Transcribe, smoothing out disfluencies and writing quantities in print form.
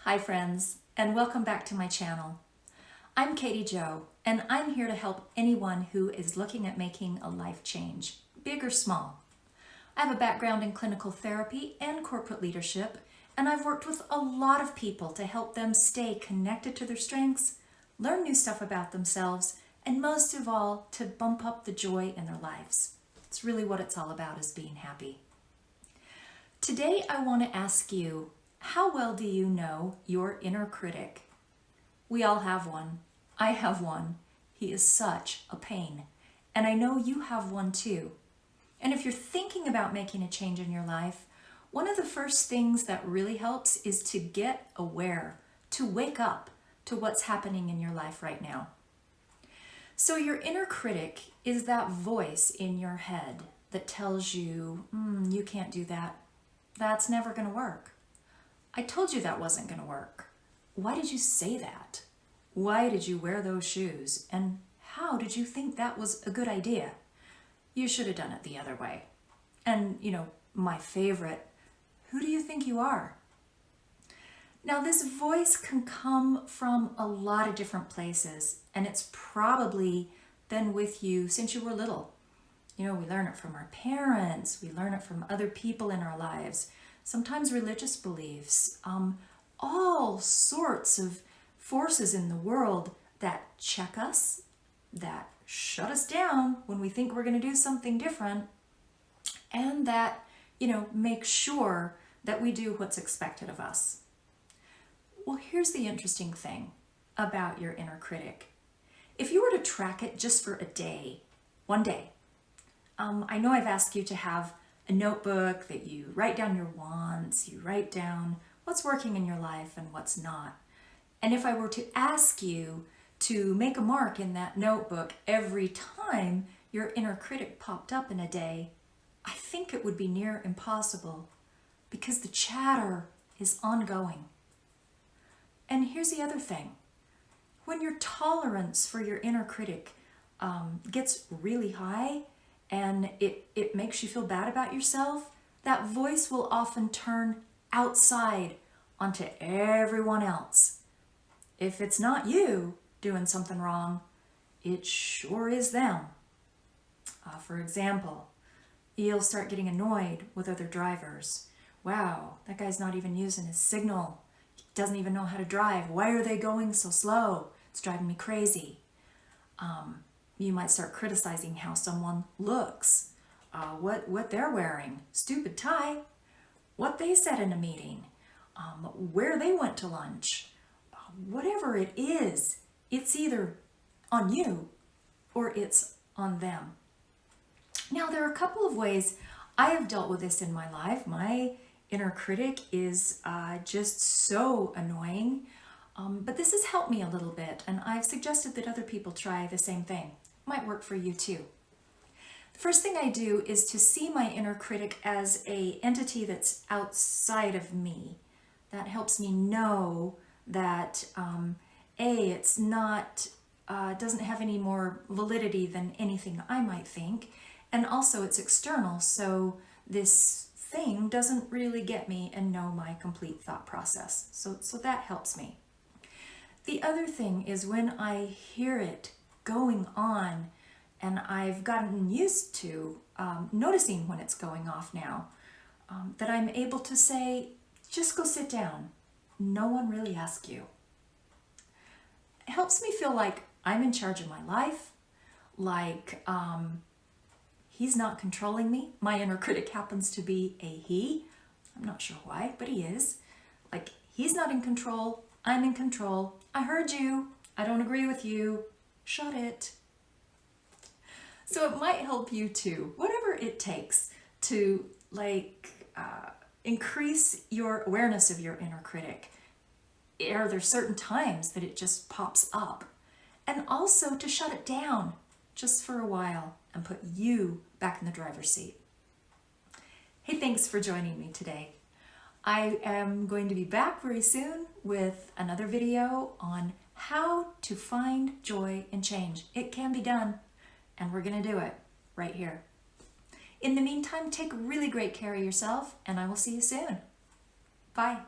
Hi friends, and welcome back to my channel. I'm Katy Jo, and I'm here to help anyone who is looking at making a life change, big or small. I have a background in clinical therapy and corporate leadership, and I've worked with a lot of people to help them stay connected to their strengths, learn new stuff about themselves, and most of all, to bump up the joy in their lives. It's really what it's all about, is being happy. Today I want to ask you, how well do you know your inner critic? We all have one. I have one. He is such a pain. And I know you have one too. And if you're thinking about making a change in your life, one of the first things that really helps is to get aware, to wake up to what's happening in your life right now. So your inner critic is that voice in your head that tells you, you can't do that. That's never going to work. I told you that wasn't going to work. Why did you say that? Why did you wear those shoes? And how did you think that was a good idea? You should have done it the other way. And, my favorite, who do you think you are? Now, this voice can come from a lot of different places, and it's probably been with you since you were little. We learn it from our parents, we learn it from other people in our lives, sometimes religious beliefs, all sorts of forces in the world that check us, that shut us down when we think we're going to do something different, and that, make sure that we do what's expected of us. Well, here's the interesting thing about your inner critic. If you were to track it just for a day, one day, I know I've asked you to have a notebook that you write down your wants, you write down what's working in your life and what's not. And if I were to ask you to make a mark in that notebook every time your inner critic popped up in a day, I think it would be near impossible because the chatter is ongoing. And here's the other thing. When your tolerance for your inner critic gets really high, and it makes you feel bad about yourself, that voice will often turn outside onto everyone else. If it's not you doing something wrong, it sure is them. For example, you'll start getting annoyed with other drivers. Wow, that guy's not even using his signal. He doesn't even know how to drive. Why are they going so slow? It's driving me crazy. You might start criticizing how someone looks, what they're wearing, stupid tie, what they said in a meeting, where they went to lunch. Whatever it is, it's either on you or it's on them. Now, there are a couple of ways I have dealt with this in my life. My inner critic is just so annoying, but this has helped me a little bit, and I've suggested that other people try the same thing. Might work for you too. The first thing I do is to see my inner critic as an entity that's outside of me. That helps me know that it's not, doesn't have any more validity than anything I might think, and also it's external, so this thing doesn't really get me and know my complete thought process. So that helps me. The other thing is when I hear it going on, and I've gotten used to noticing when it's going off now, that I'm able to say, just go sit down. No one really asked you. It helps me feel like I'm in charge of my life, like he's not controlling me. My inner critic happens to be a he. I'm not sure why, but he is. Like, he's not in control, I'm in control. I heard you, I don't agree with you. Shut it. So it might help you too, whatever it takes to increase your awareness of your inner critic. Are there certain times that it just pops up? And also to shut it down just for a while and put you back in the driver's seat. Hey, thanks for joining me today. I am going to be back very soon with another video on how to find joy in change. It can be done, and we're going to do it right here. In the meantime, take really great care of yourself, and I will see you soon. Bye.